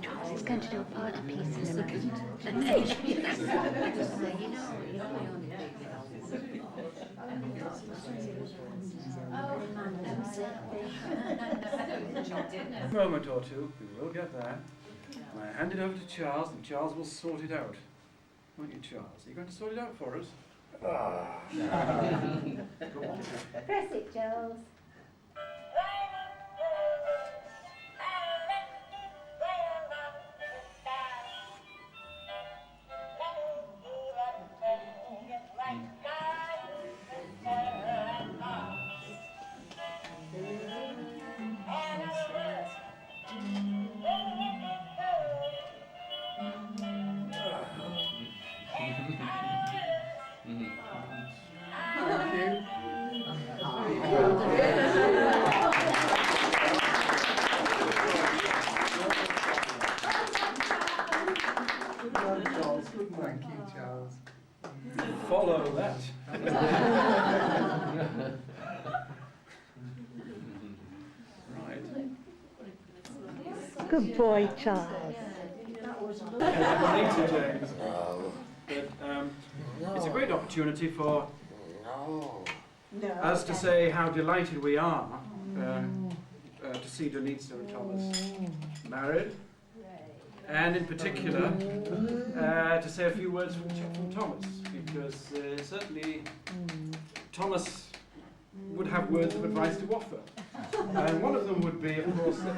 Charles is going to do a party piece in a minute. A moment or two, we will get there. And I hand it over to Charles, and Charles will sort it out. Won't you, Charles? Are you going to sort it out for us? Go on. Press it, Charles. Thank you, Charles. Follow that. Right. Good boy, Charles. Later, James. But it's a great opportunity for us to say how delighted we are to see Denitza and Thomas married, and in particular to say a few words from Thomas, because certainly Thomas would have words of advice to offer. And one of them would be, of course, that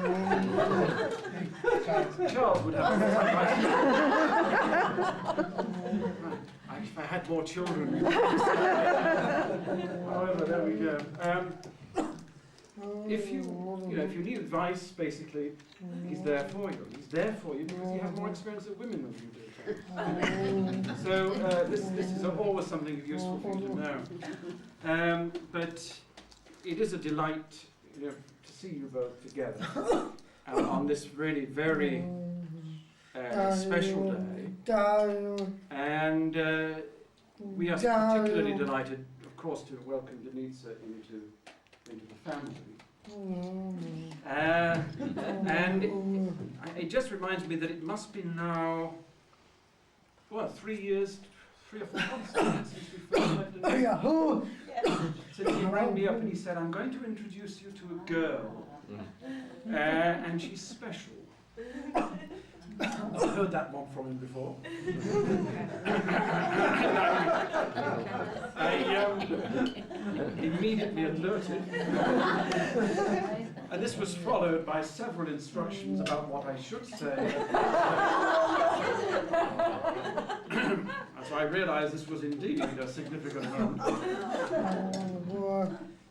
Charles would have words of advice to offer. If I had more children. However, there we go. If you need advice, basically, he's there for you. He's there for you because you have more experience with women than you do. So this is always something useful for you to know. But it is a delight, to see you both together on this really very special day. And we are particularly delighted, of course, to welcome Denitza into the family. And it just reminds me that it must be now, 3 or 4 months since we first met Denitza. So he rang me up and he said, I'm going to introduce you to a girl, and she's special. I've heard that one from him before. I immediately alerted. And this was followed by several instructions about what I should say. So I realized this was indeed a significant moment.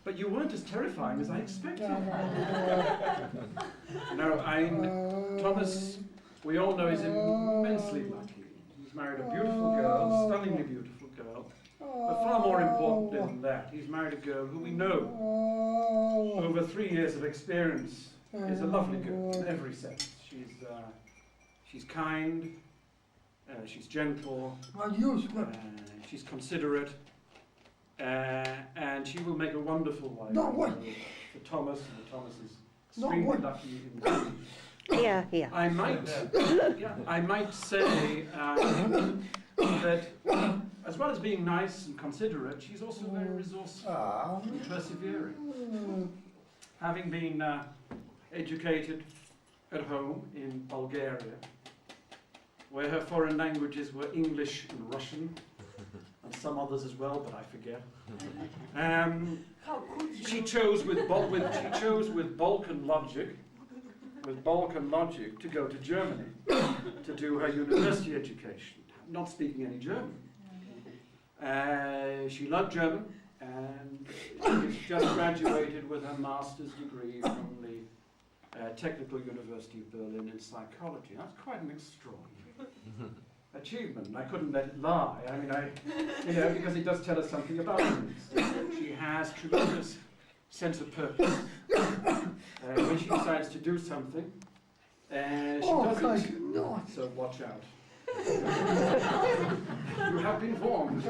But you weren't as terrifying as I expected. No, Thomas, we all know, is immensely lucky. He's married a beautiful girl, stunningly beautiful girl. But far more importantly than that, he's married a girl who we know, over 3 years of experience, is a lovely girl in every sense. She's kind, she's gentle, she's considerate, and she will make a wonderful wife for Thomas, and Thomas is extremely lucky indeed. Here. I might say that as well as being nice and considerate, she's also very resourceful and persevering. Having been educated at home in Bulgaria, where her foreign languages were English and Russian, and some others as well, but I forget. She chose with Balkan logic to go to Germany to do her university education, not speaking any German. She loved German, and she just graduated with her master's degree from the Technical University of Berlin in psychology. That's quite an extraordinary achievement, and I couldn't let it lie. I mean, because it does tell us something about her. She has tremendous sense of purpose. When she decides to do something, she does it. So watch out. You have been warned.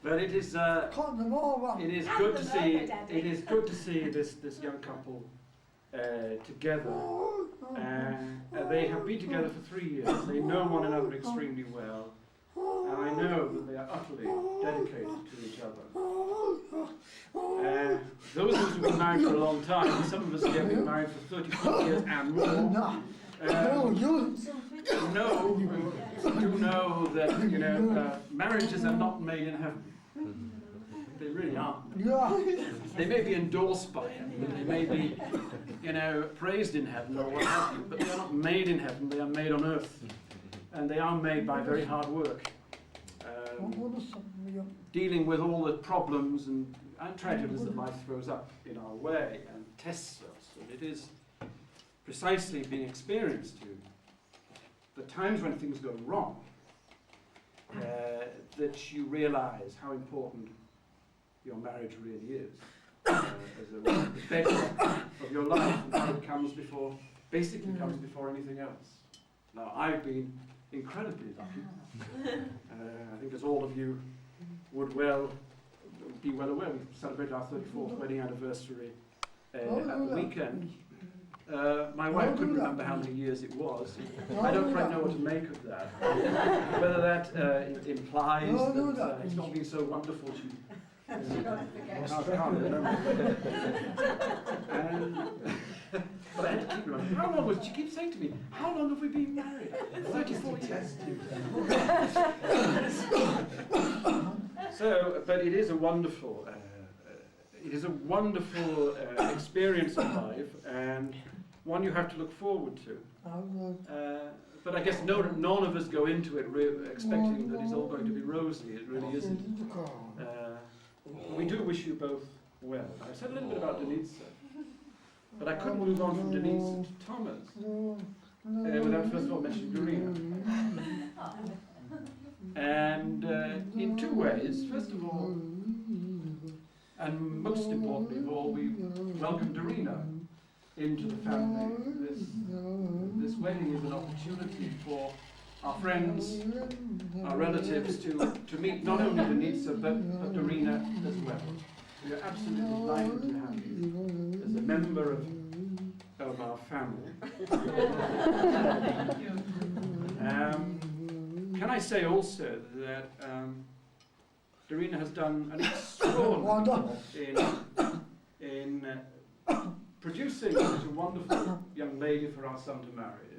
But it is Cut them over. it is Hand good to them see over, Daddy. it is good to see this young couple together. They have been together for 3 years. They know one another extremely well, and I know that they are utterly dedicated to each other. Those of us who've been married for a long time, some of us here have been married for 34 years and more, do know that marriages are not made in heaven. They really aren't. They may be endorsed by heaven, they may be, praised in heaven or what have you, but they are not made in heaven, they are made on earth. And they are made by very hard work. Dealing with all the problems and tragedies that life throws up in our way and tests us. And it is precisely being experienced to the times when things go wrong that you realize how important your marriage really is as a bedrock of your life, and how it comes before anything else. Now, I've been incredibly lucky. I think as all of you would be well aware, we celebrated our 34th wedding anniversary at the weekend. My wife couldn't remember how many years it was. I don't quite know what to make of that. Whether that implies that it's not been so wonderful, she can't remember. But I had to keep remembering. How long was she keeps saying to me, how long have we been married? 34 years. But it is a wonderful experience of life, and one you have to look forward to. But I guess none of us go into it expecting that it's all going to be rosy. It really isn't. We do wish you both well. I've said a little bit about Denitsa, but I couldn't move on from Denitsa to Thomas without first of all mentioning Dorina. And in two ways. First of all, and most importantly of all, we welcome Dorina into the family. This wedding is an opportunity for our friends, our relatives to meet not only Denitsa but Dorina as well. We are absolutely delighted to have you as a member of our family. Can I say also that Dorina has done an extraordinary in producing such a wonderful young lady for our son to marry.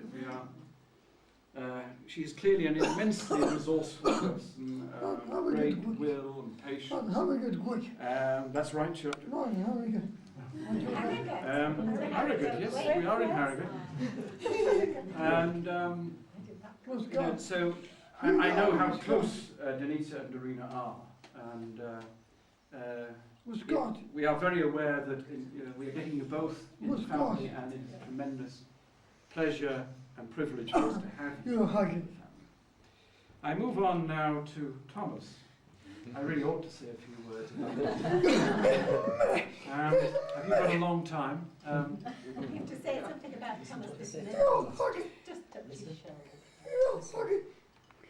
She is clearly an immensely resourceful person, great will and patience. That's right, Church. Harrogate, yes, we are in Harrogate. And so I know how close Denitsa and Dorina are, and we are very aware that we are getting you both in the family, and it is a tremendous pleasure and privilege for us to have you in the family. I move on now to Thomas. I really ought to say a few words about this. Have you got a long time? You have to say something about Thomas this minute. Just touch his shoulder.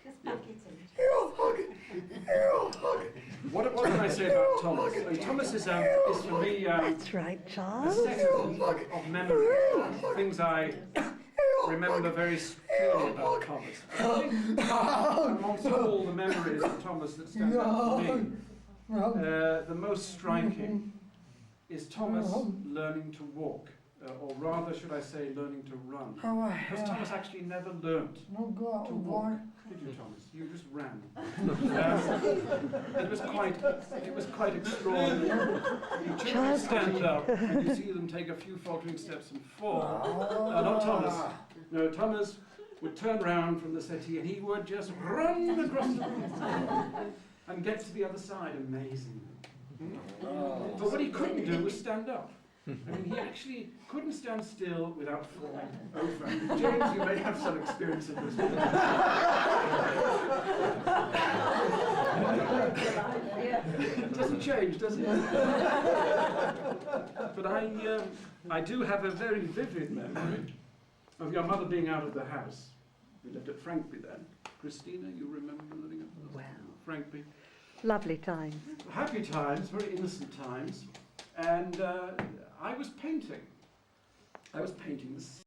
Just back it in. What can I say about Thomas? Thomas is for me That's right, a Charles. set of memories, things I remember very clearly about Thomas. I think amongst all the memories of Thomas that stand out for me, the most striking is Thomas learning to walk, or rather, should I say, learning to run. Because Thomas actually never learnt to walk. Did you, Thomas? You just ran. It was quite extraordinary. You children stand up and you see them take a few faltering steps and fall. Not Thomas. No, Thomas would turn round from the settee and he would just run across the room and get to the other side amazingly. But what he couldn't do was stand up. I mean, he actually couldn't stand still without falling over. James, you may have some experience of this. It doesn't change, does it? But I do have a very vivid memory of your mother being out of the house. We lived at Frankby then. Christina, you remember living at Frankby? Lovely times. Happy times, very innocent times. And I was painting. I was painting the sea.